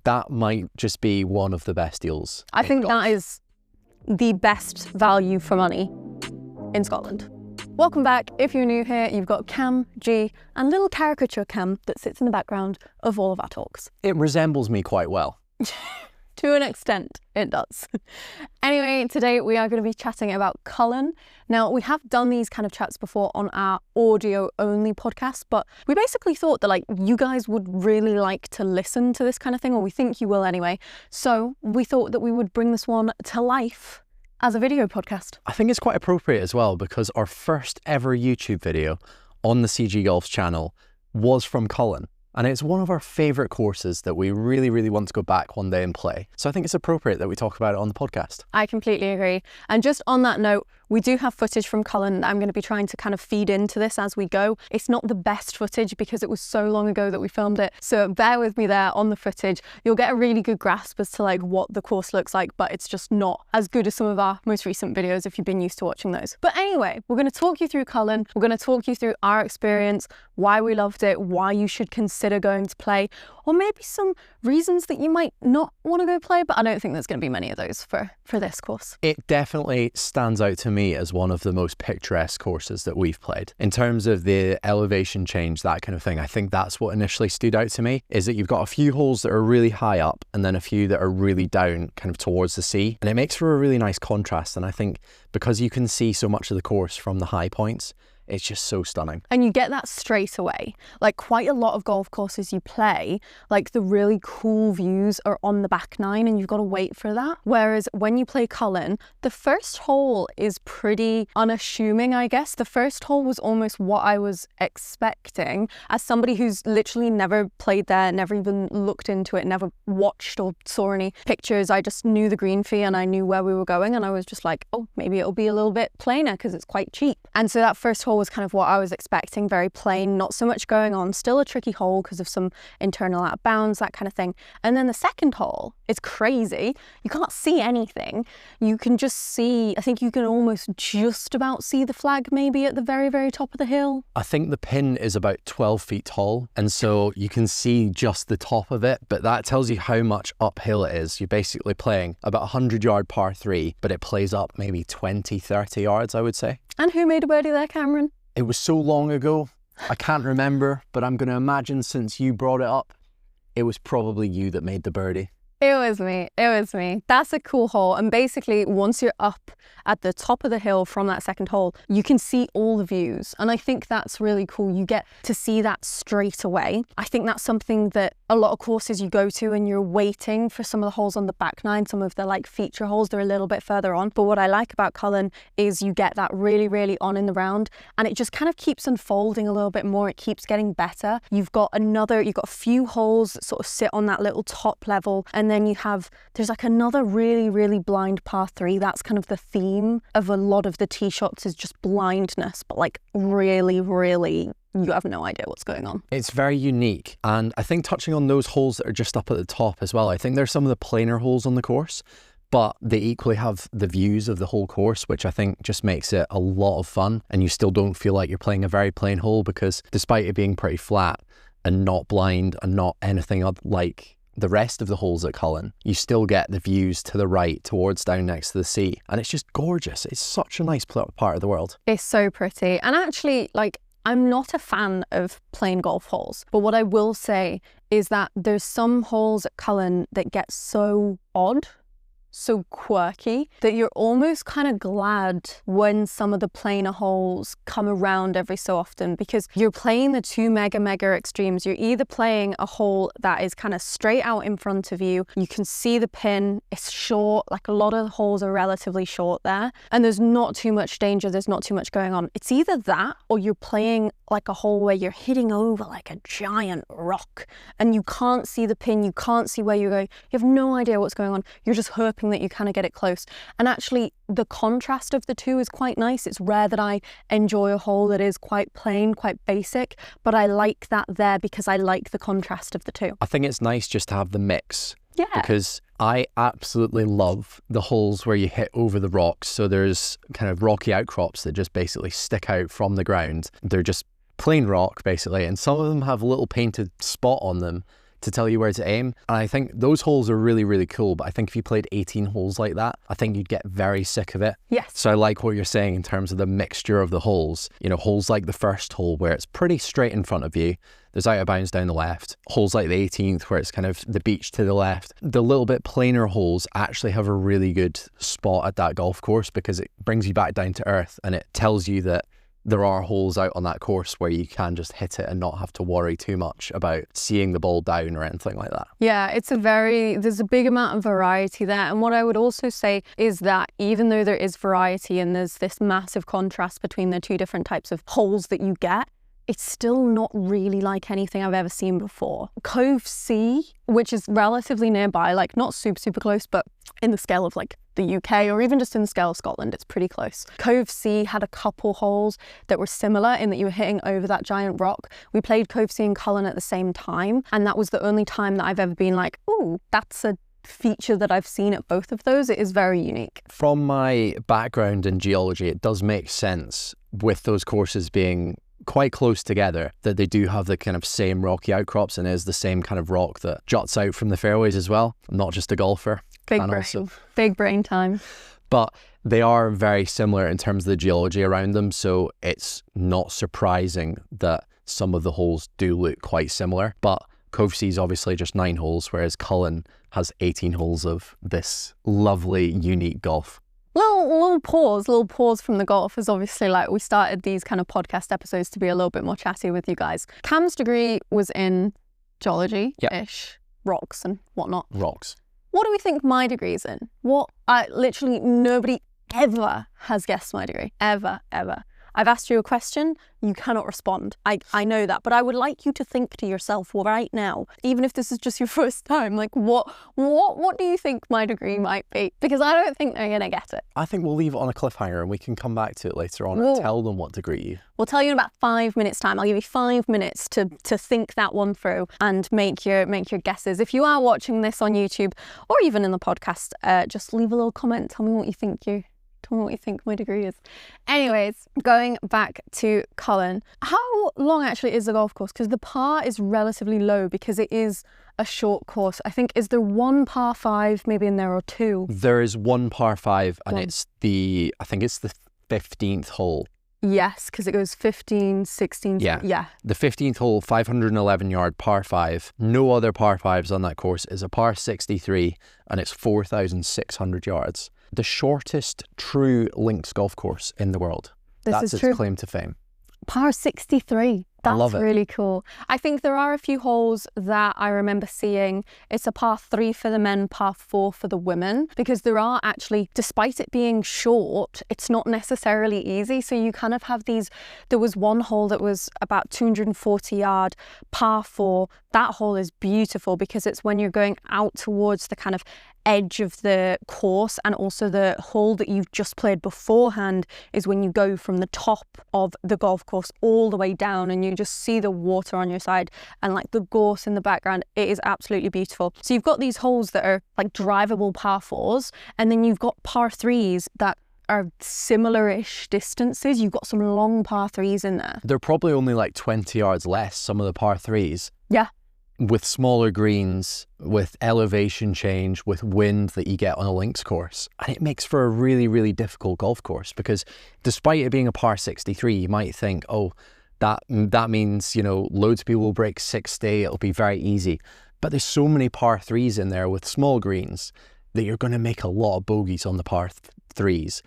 that might just be one of the best deals. I think that is the best value for money in Scotland. Welcome back. If you're new here, you've got Cam, G, and little caricature Cam that sits in the background of all of our talks. It resembles me quite well. To an extent, it does. Anyway, today we are going to be chatting about Cullen. Now, we have done these kind of chats before on our audio-only podcast, but we basically thought that like you guys would really like to listen to this kind of thing, or we think you will anyway. So we thought that we would bring this one to life as a video podcast. I think it's quite appropriate as well because our first ever YouTube video on the CGgolfs channel was from Cullen. And it's one of our favourite courses that we really, really want to go back one day and play. So I think it's appropriate that we talk about it on the podcast. I completely agree. And just on that note, we do have footage from Cullen that I'm going to be trying to kind of feed into this as we go. It's not the best footage because it was so long ago that we filmed it. So bear with me there on the footage. You'll get a really good grasp as to like what the course looks like, but it's just not as good as some of our most recent videos if you've been used to watching those. But anyway, we're going to talk you through Cullen. We're going to talk you through our experience, why we loved it, why you should consider going to play, or maybe some reasons that you might not want to go play, but I don't think there's going to be many of those for this course. It definitely stands out to me as one of the most picturesque courses that we've played. In terms of the elevation change, that kind of thing, I think that's what initially stood out to me, is that you've got a few holes that are really high up and then a few that are really down kind of towards the sea. And it makes for a really nice contrast. And I think because you can see so much of the course from the high points, it's just so stunning. And you get that straight away. Like quite a lot of golf courses you play, like the really cool views are on the back nine and you've got to wait for that. Whereas when you play Cullen, the first hole is pretty unassuming, I guess. The first hole was almost what I was expecting as somebody who's literally never played there, never even looked into it, never watched or saw any pictures. I just knew the green fee and I knew where we were going and I was just like, oh, maybe it'll be a little bit plainer because it's quite cheap. And so that first hole was kind of what I was expecting, very plain, not so much going on, still a tricky hole because of some internal out of bounds, that kind of thing. And then the second hole is crazy. You can't see anything. You can just see, I think you can almost just about see the flag maybe at the very, very top of the hill. I think the pin is about 12 feet tall. And so you can see just the top of it, but that tells you how much uphill it is. You're basically playing about 100-yard par 3, but it plays up maybe 20, 30 yards, I would say. And who made a birdie there, Cameron? It was so long ago, I can't remember, but I'm going to imagine since you brought it up, it was probably you that made the birdie. It was me. It was me. That's a cool hole. And basically, once you're up at the top of the hill from that second hole, you can see all the views. And I think that's really cool. You get to see that straight away. I think that's something that a lot of courses you go to and you're waiting for some of the holes on the back nine, some of the like feature holes, they're a little bit further on. But what I like about Cullen is you get that really, really on in the round and it just kind of keeps unfolding a little bit more. It keeps getting better. You've got a few holes that sort of sit on that little top level and then there's like another really, really blind par 3. That's kind of the theme of a lot of the tee shots is just blindness, but like really, really, you have no idea what's going on. It's very unique. And I think touching on those holes that are just up at the top as well, I think there's some of the plainer holes on the course, but they equally have the views of the whole course, which I think just makes it a lot of fun. And you still don't feel like you're playing a very plain hole because despite it being pretty flat and not blind and not anything like the rest of the holes at Cullen, you still get the views to the right towards down next to the sea. And it's just gorgeous. It's such a nice part of the world. It's so pretty. And actually, like, I'm not a fan of plain golf holes, but what I will say is that there's some holes at Cullen that get so odd, so quirky, that you're almost kind of glad when some of the plainer holes come around every so often because you're playing the two mega extremes. You're either playing a hole that is kind of straight out in front of you, you can see the pin, it's short, like a lot of the holes are relatively short there, and there's not too much danger, there's not too much going on. It's either that or you're playing like a hole where you're hitting over like a giant rock and you can't see the pin, you can't see where you're going, you have no idea what's going on, you're just hoping that you kind of get it close. And actually the contrast of the two is quite nice. It's rare that I enjoy a hole that is quite plain, quite basic, but I like that there because I like the contrast of the two. I think it's nice just to have the mix. Yeah. Because I absolutely love the holes where you hit over the rocks. So there's kind of rocky outcrops that just basically stick out from the ground. They're just plain rock basically, and some of them have a little painted spot on them to tell you where to aim. And I think those holes are really, really cool. But I think if you played 18 holes like that, I think you'd get very sick of it. Yes. So I like what you're saying in terms of the mixture of the holes. You know, holes like the first hole where it's pretty straight in front of you. There's out of bounds down the left. Holes like the 18th where it's kind of the beach to the left. The little bit plainer holes actually have a really good spot at that golf course because it brings you back down to earth and it tells you that there are holes out on that course where you can just hit it and not have to worry too much about seeing the ball down or anything like that. Yeah, there's a big amount of variety there. And what I would also say is that even though there is variety and there's this massive contrast between the two different types of holes that you get, it's still not really like anything I've ever seen before. Cove C, which is relatively nearby, like not super, super close, but in the scale of like the UK or even just in the scale of Scotland, it's pretty close. Cove C had a couple holes that were similar in that you were hitting over that giant rock. We played Cove C and Cullen at the same time, and that was the only time that I've ever been like, ooh, that's a feature that I've seen at both of those. It is very unique. From my background in geology, it does make sense with those courses being quite close together that they do have the kind of same rocky outcrops and is the same kind of rock that juts out from the fairways as well. I'm not just a golfer. Big brain time. But they are very similar in terms of the geology around them, so it's not surprising that some of the holes do look quite similar. But Cove C is obviously just 9 holes, whereas Cullen has 18 holes of this lovely, unique golf. Little pause from the golf is obviously like we started these kind of podcast episodes to be a little bit more chatty with you guys. Cam's degree was in geology-ish, rocks and whatnot. Rocks. What do we think my degree is in? Literally nobody ever has guessed my degree. Ever. I've asked you a question, you cannot respond. I know that, but I would like you to think to yourself right now, even if this is just your first time, like what do you think my degree might be? Because I don't think they're gonna get it. I think we'll leave it on a cliffhanger and we can come back to it later on and tell them what degree you. We'll tell you in about 5 minutes time. I'll give you 5 minutes to think that one through and make your guesses. If you are watching this on YouTube or even in the podcast, just leave a little comment. Tell me what you think my degree is. Anyways, going back to Cullen, how long actually is the golf course? Because the par is relatively low because it is a short course. I think, is there one par 5 maybe in there or 2? There is one par 5 and I think it's the 15th hole. Yes, because it goes 15, 16. Yeah. The 15th hole, 511 yard par 5. No other par 5s on that course. Is a par 63 and it's 4,600 yards. The shortest true links golf course in the world. That's its claim to fame. Par 63. That's I love it. Really cool. I think there are a few holes that I remember seeing. It's a par 3 for the men, par 4 for the women, because there are actually, despite it being short, it's not necessarily easy. So you kind of have these, there was one hole that was about 240 yard, par 4. That hole is beautiful because it's when you're going out towards the kind of edge of the course, and also the hole that you've just played beforehand is when you go from the top of the golf course all the way down and you just see the water on your side and like the gorse in the background. It is absolutely beautiful. So you've got these holes that are like drivable par 4s, and then you've got par 3s that are similar-ish distances. You've got some long par 3s in there. They're probably only like 20 yards less, some of the par 3s. Yeah. With smaller greens, with elevation change, with wind that you get on a links course. And it makes for a really, really difficult golf course because despite it being a par 63, you might think, oh, that means, you know, loads of people will break 60, it'll be very easy. But there's so many par 3s in there with small greens that you're going to make a lot of bogeys on the par 3s.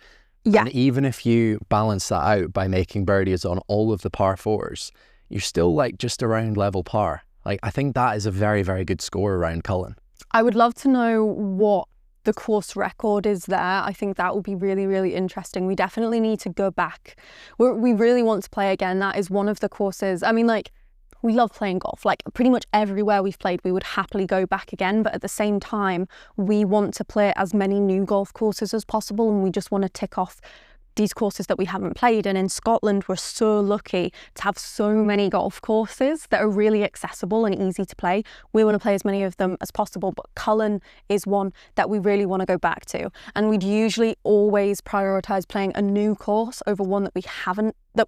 Yeah. And even if you balance that out by making birdies on all of the par 4s, you're still like just around level par. Like, I think that is a very, very good score around Cullen. I would love to know what the course record is there. I think that would be really, really interesting. We definitely need to go back. We really want to play again. That is one of the courses. I mean, like, we love playing golf. Like, pretty much everywhere we've played, we would happily go back again. But at the same time, we want to play as many new golf courses as possible. And we just want to tick off these courses that we haven't played. And in Scotland, we're so lucky to have so many golf courses that are really accessible and easy to play. We want to play as many of them as possible, but Cullen is one that we really want to go back to. And we'd usually always prioritise playing a new course over one that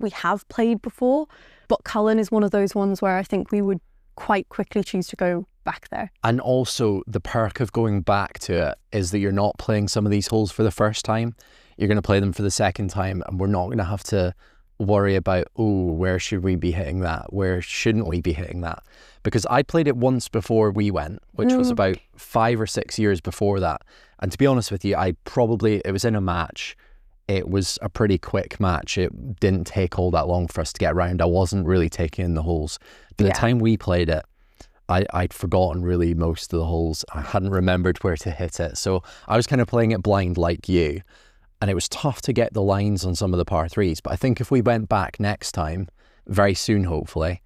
we have played before. But Cullen is one of those ones where I think we would quite quickly choose to go back there. And also the perk of going back to it is that you're not playing some of these holes for the first time. You're going to play them for the second time, and we're not going to have to worry about, oh, where should we be hitting that? Where shouldn't we be hitting that? Because I played it once before we went, which was about 5 or 6 years before that. And to be honest with you, it was in a match. It was a pretty quick match. It didn't take all that long for us to get around. I wasn't really taking in the holes. By the time we played it, I'd forgotten really most of the holes. I hadn't remembered where to hit it. So I was kind of playing it blind like you. And it was tough to get the lines on some of the par threes. But I think if we went back next time, very soon hopefully,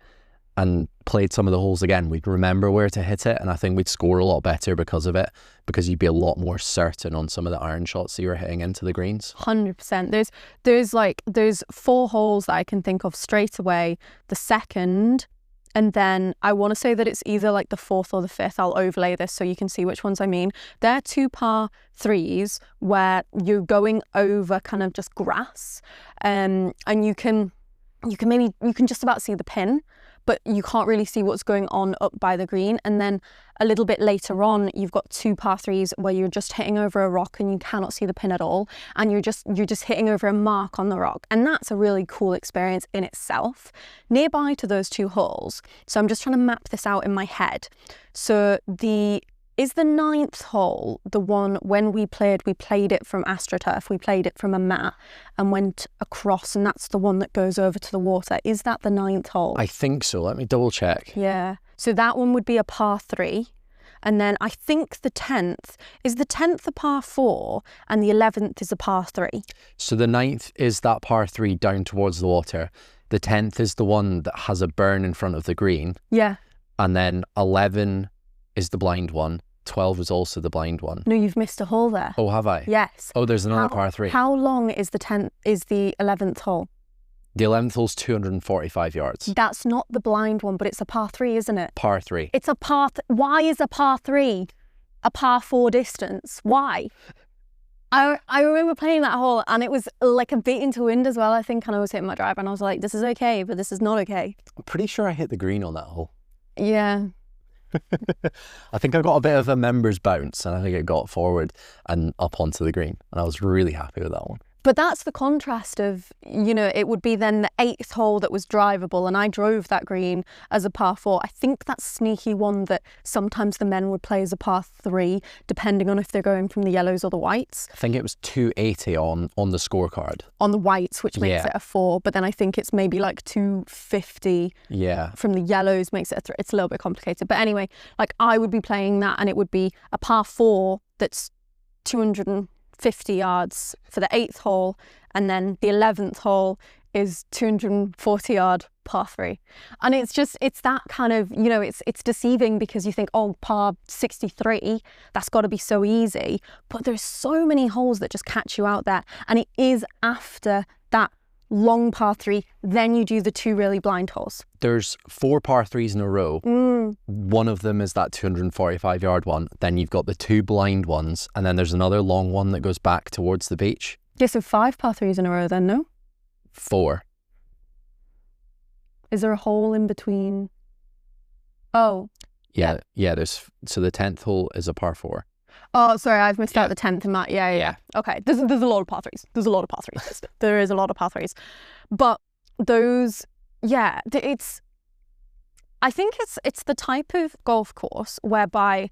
and played some of the holes again, we'd remember where to hit it. And I think we'd score a lot better because of it, because you'd be a lot more certain on some of the iron shots that you were hitting into the greens. 100%. There's 4 holes that I can think of straight away. The second, and then I want to say that it's either like the 4th or the 5th. I'll overlay this so you can see which ones I mean. They're 2 par 3s where you're going over kind of just grass, and you can just about see the pin, but you can't really see what's going on up by the green. And then a little bit later on, you've got 2 par 3s where you're just hitting over a rock and you cannot see the pin at all, and you're just hitting over a mark on the rock. And that's a really cool experience in itself. Nearby to those 2 holes, so I'm just trying to map this out in my head. So is the 9th hole the one when we played it from AstroTurf, we played it from a mat and went across, and that's the one that goes over to the water? Is that the 9th hole? I think so. Let me double check. Yeah. So that one would be a par 3. And then I think the 10th, is the 10th a par 4 and the 11th is a par 3? So the 9th is that par 3 down towards the water. The 10th is the one that has a burn in front of the green. Yeah. And then 11 is the blind one. 12 is also the blind one. No, you've missed a hole there. Oh, have I? Yes. Oh, there's another par 3. How long is the 11th hole? The 11th hole's 245 yards. That's not the blind one, but it's a par 3, isn't it? Par 3. It's a par. Why is a par 3 a par 4 distance? Why? I remember playing that hole and it was like a bit into wind as well, I think, and I was hitting my driver and I was like, this is okay, but this is not okay. I'm pretty sure I hit the green on that hole. Yeah. I think I got a bit of a members bounce and I think it got forward and up onto the green, and I was really happy with that one. But that's the contrast of, it would be then the 8th hole that was drivable, and I drove that green as a par 4. I think that's sneaky one that sometimes the men would play as a par 3, depending on if they're going from the yellows or the whites. I think it was 280 on the scorecard. On the whites, which makes it a 4, but then I think it's maybe like 250 from the yellows makes it a 3. It's a little bit complicated. But anyway, like I would be playing that and it would be a par 4 that's 250 yards for the 8th hole, and then the 11th hole is 240 yard par 3. And it's that kind of, it's deceiving because you think, oh, par 63, that's got to be so easy. But there's so many holes that just catch you out there. And it is after that long par 3, then you do the 2 really blind holes. There's 4 par 3s in a row. One of them is that 245 yard one. Then you've got the 2 blind ones, and then there's another long one that goes back towards the beach. Yeah, so 5 par 3s in a row then, no? 4. Is there a hole in between? Oh. Yeah. So the 10th hole is a par 4. Oh, sorry, I've missed out the 10th and that. Yeah. Okay, there's a lot of par 3s. There's a lot of par 3s. There is a lot of par 3s. But those, I think it's the type of golf course whereby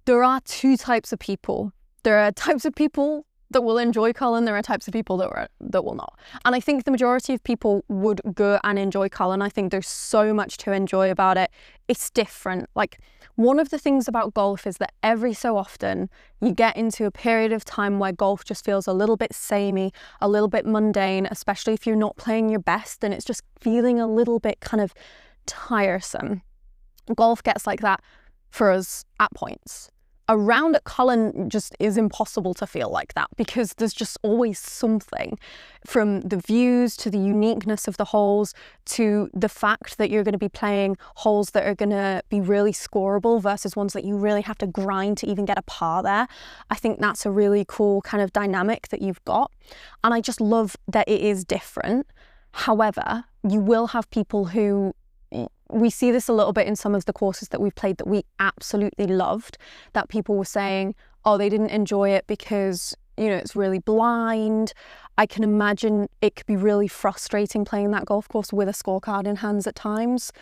there are 2 types of people. There are types of people that will enjoy Cullen, there are types of people that will not. And I think the majority of people would go and enjoy Cullen. I think there's so much to enjoy about it. It's different. Like, one of the things about golf is that every so often you get into a period of time where golf just feels a little bit samey, a little bit mundane, especially if you're not playing your best and it's just feeling a little bit kind of tiresome. Golf gets like that for us at points. A round at Cullen just is impossible to feel like that because there's just always something, from the views to the uniqueness of the holes to the fact that you're going to be playing holes that are going to be really scoreable versus ones that you really have to grind to even get a par there. I think that's a really cool kind of dynamic that you've got, and I just love that it is different. However, you will have people who we see this a little bit in some of the courses that we've played that we absolutely loved, that people were saying, oh, they didn't enjoy it because, you know, it's really blind. I can imagine it could be really frustrating playing that golf course with a scorecard in hands at times.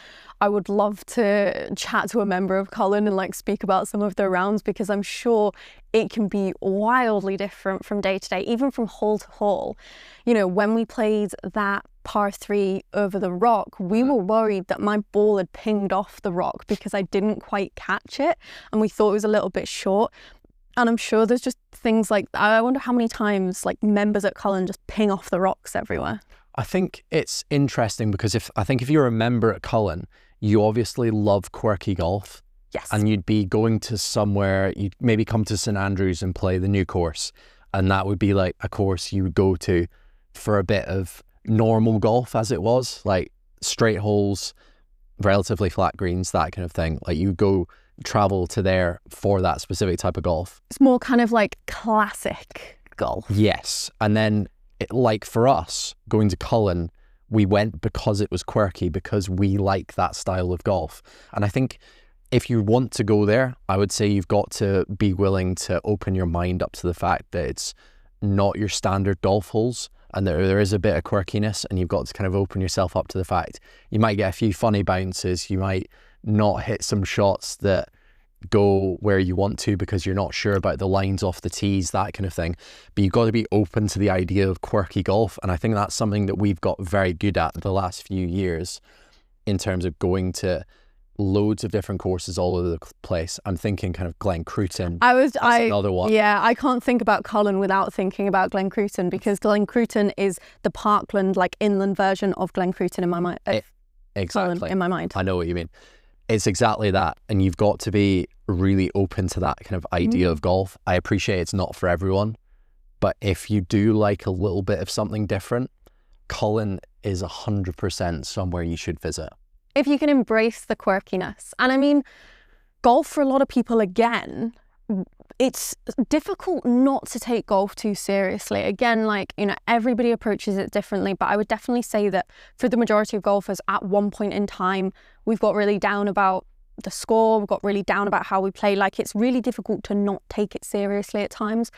I would love to chat to a member of Cullen and like speak about some of their rounds, because I'm sure it can be wildly different from day to day, even from hole to hole. You know, when we played that par 3 over the rock, we were worried that my ball had pinged off the rock because I didn't quite catch it, and we thought it was a little bit short. And I'm sure there's just things like, I wonder how many times like members at Cullen just ping off the rocks everywhere. I think it's interesting because if you're a member at Cullen, you obviously love quirky golf. Yes. And you'd be going to somewhere, you'd maybe come to St Andrews and play the new course. And that would be like a course you would go to for a bit of normal golf, as it was, like straight holes, relatively flat greens, that kind of thing. Like you go travel to there for that specific type of golf. It's more kind of like classic golf. Yes. And then like for us going to Cullen, we went because it was quirky, because we like that style of golf. And I think if you want to go there, I would say you've got to be willing to open your mind up to the fact that it's not your standard golf holes, and there is a bit of quirkiness, and you've got to kind of open yourself up to the fact you might get a few funny bounces, you might not hit some shots that go where you want to because you're not sure about the lines off the tees, that kind of thing. But you've got to be open to the idea of quirky golf, and I think that's something that we've got very good at the last few years in terms of going to loads of different courses all over the place. I'm thinking kind of Glen Cruton. Another one. Yeah, I can't think about Cullen without thinking about Glen Cruton, because Glen Cruton is the parkland, like inland version of Glen Cruton in my mind. Exactly. Cullen in my mind. I know what you mean. It's exactly that. And you've got to be really open to that kind of idea of golf. I appreciate it's not for everyone, but if you do like a little bit of something different, Cullen is 100% somewhere you should visit. If you can embrace the quirkiness. And I mean, golf for a lot of people, again, it's difficult not to take golf too seriously. Again, like, you know, everybody approaches it differently, but I would definitely say that for the majority of golfers at one point in time, we've got really down about the score, we've got really down about how we play. Like, it's really difficult to not take it seriously at times.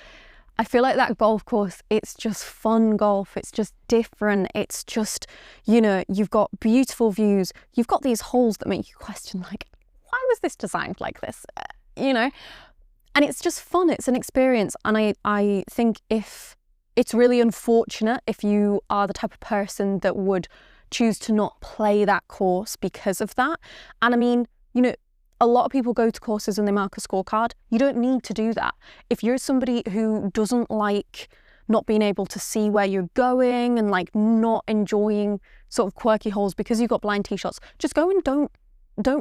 I feel like that golf course, it's just fun golf. It's just different. It's just, you know, you've got beautiful views. You've got these holes that make you question, like, why was this designed like this? You know? And it's just fun. It's an experience. And I think if it's really unfortunate if you are the type of person that would choose to not play that course because of that. And I mean, you know, a lot of people go to courses and they mark a scorecard. You don't need to do that. If you're somebody who doesn't like not being able to see where you're going and like not enjoying sort of quirky holes because you've got blind tee shots, just go and don't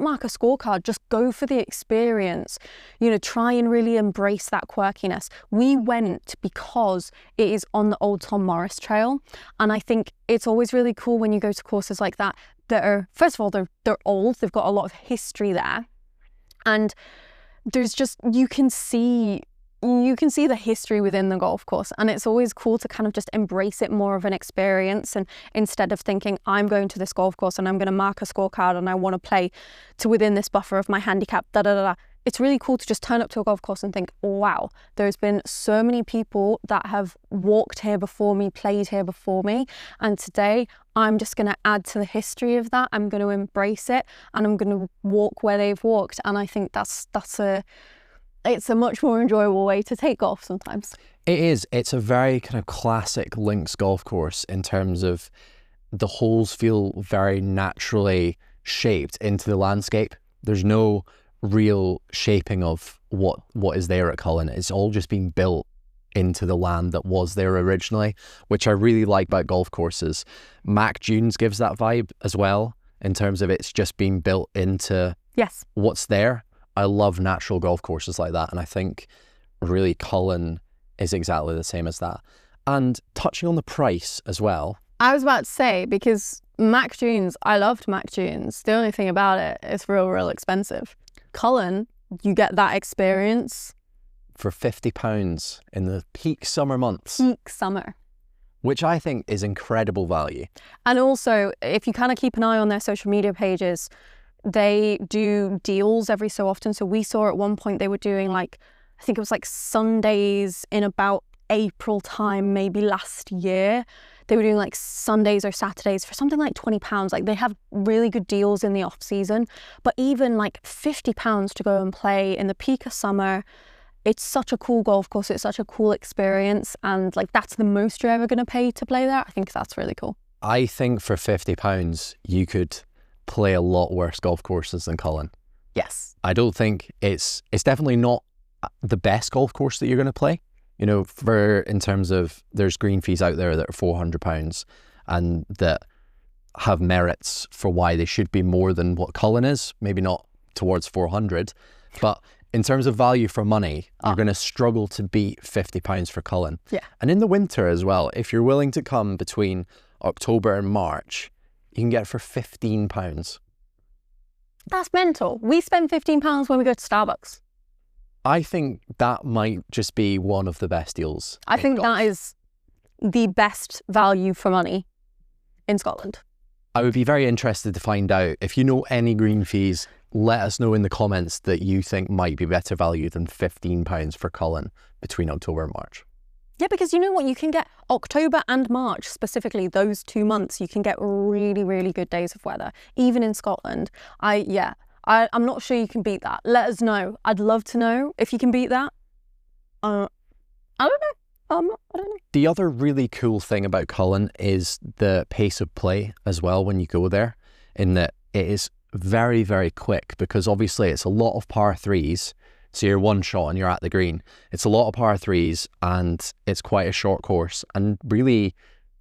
mark a scorecard. Just go for the experience. You know, try and really embrace that quirkiness. We went because it is on the old Tom Morris Trail. And I think it's always really cool when you go to courses like that are, first of all, they're old. They've got a lot of history there. And there's just, you can see the history within the golf course, and it's always cool to kind of just embrace it more of an experience. And instead of thinking, I'm going to this golf course and I'm going to mark a scorecard and I want to play to within this buffer of my handicap, it's really cool to just turn up to a golf course and think, wow, there's been so many people that have walked here before me, played here before me, and today I'm just going to add to the history of that. I'm going to embrace it and I'm going to walk where they've walked. And I think it's a much more enjoyable way to take golf sometimes. It is. It's a very kind of classic links golf course in terms of the holes feel very naturally shaped into the landscape. There's no real shaping of what is there at Cullen. It's all just been built into the land that was there originally, which I really like about golf courses. Mac Dunes gives that vibe as well, in terms of it's just been built into what's there. I love natural golf courses like that, and I think really Cullen is exactly the same as that. And touching on the price as well. I was about to say, because Mac Dunes, I loved Mac Dunes. The only thing about it, it's real expensive. Cullen, you get that experience for £50 in the peak summer months. Peak summer. Which I think is incredible value. And also, if you kind of keep an eye on their social media pages, they do deals every so often. So we saw at one point they were doing like, I think it was like Sundays in about April time, maybe last year. They were doing like Sundays or Saturdays for something like £20. Like they have really good deals in the off season, but even like £50 to go and play in the peak of summer. It's such a cool golf course. It's such a cool experience. And like, that's the most you're ever going to pay to play there. I think that's really cool. I think for £50, you could play a lot worse golf courses than Cullen. Yes. I don't think it's definitely not the best golf course that you're going to play. You know, in terms of, there's green fees out there that are £400 and that have merits for why they should be more than what Cullen is. Maybe not towards 400, but in terms of value for money, you're going to struggle to beat £50 for Cullen. Yeah. And in the winter as well, if you're willing to come between October and March, you can get it for £15. That's mental. We spend £15 when we go to Starbucks. I think that might just be one of the best deals. I think that is the best value for money in Scotland. I would be very interested to find out if you know any green fees. Let us know in the comments that you think might be better value than £15 for Cullen between October and March. Yeah, because you know what? You can get October and March, specifically those 2 months, you can get really, really good days of weather, even in Scotland. I'm not sure you can beat that. Let us know. I'd love to know if you can beat that. I don't know. I don't know. The other really cool thing about Cullen is the pace of play as well when you go there, in that it is very, very quick, because obviously it's a lot of par threes. So you're one shot and you're at the green. It's a lot of par threes and it's quite a short course. And really,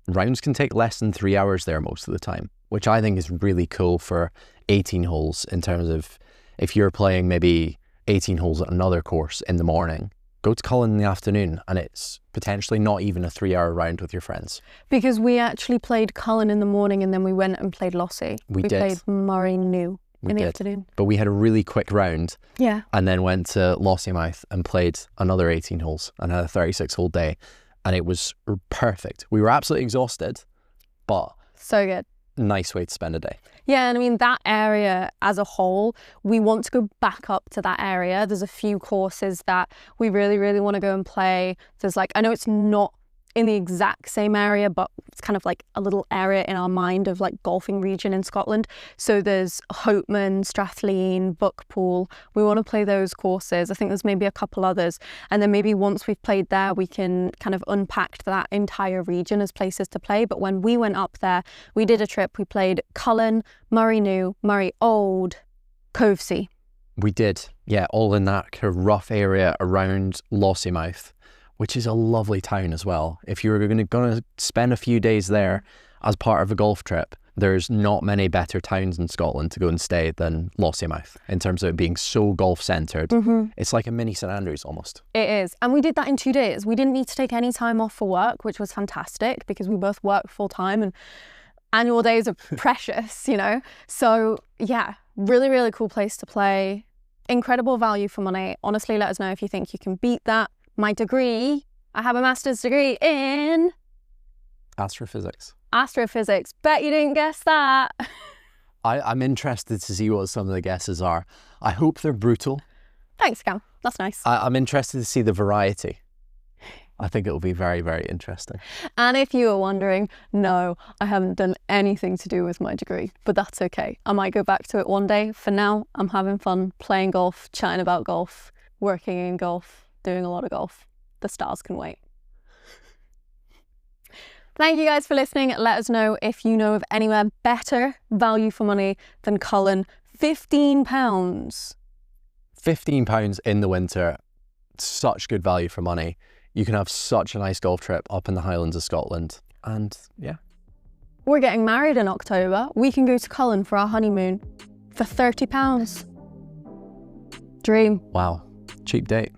rounds can take less than 3 hours there most of the time, which I think is really cool for 18 holes, in terms of if you're playing maybe 18 holes at another course in the morning, go to Cullen in the afternoon and it's potentially not even a 3 hour round with your friends. Because we actually played Cullen in the morning and then we went and played Lossie. We played Murray New in the afternoon. But we had a really quick round. Yeah. And then went to Lossiemouth and played another 18 holes and had a 36-hole day. And it was perfect. We were absolutely exhausted, but so good. Nice way to spend a day. Yeah, and I mean, that area as a whole, we want to go back up to that area. There's a few courses that we really, really want to go and play. There's like, I know it's not in the exact same area, but it's kind of like a little area in our mind of like golfing region in Scotland. So there's Hopeman, Strathleen, Buckpool. We want to play those courses. I think there's maybe a couple others. And then maybe once we've played there, we can kind of unpack that entire region as places to play. But when we went up there, we did a trip. We played Cullen, Murray New, Murray Old, Covesea. We did, yeah, all in that kind of rough area around Lossiemouth, which is a lovely town as well. If you're going to spend a few days there as part of a golf trip, there's not many better towns in Scotland to go and stay than Lossiemouth in terms of it being so golf-centred. Mm-hmm. It's like a mini St Andrews almost. It is. And we did that in 2 days. We didn't need to take any time off for work, which was fantastic because we both work full-time and annual days are precious, you know? So yeah, really, really cool place to play. Incredible value for money. Honestly, let us know if you think you can beat that. My degree, I have a master's degree in astrophysics. Astrophysics. Bet you didn't guess that. I'm interested to see what some of the guesses are. I hope they're brutal. Thanks, Cam. That's nice. I'm interested to see the variety. I think it'll be very, very interesting. And if you were wondering, no, I haven't done anything to do with my degree, but that's okay. I might go back to it one day. For now, I'm having fun playing golf, chatting about golf, working in golf, doing a lot of golf. The stars can wait. Thank you guys for listening. Let us know if you know of anywhere better value for money than Cullen. £15. £15 in the winter. Such good value for money. You can have such a nice golf trip up in the Highlands of Scotland. And yeah. We're getting married in October. We can go to Cullen for our honeymoon for £30. Dream. Wow. Cheap date.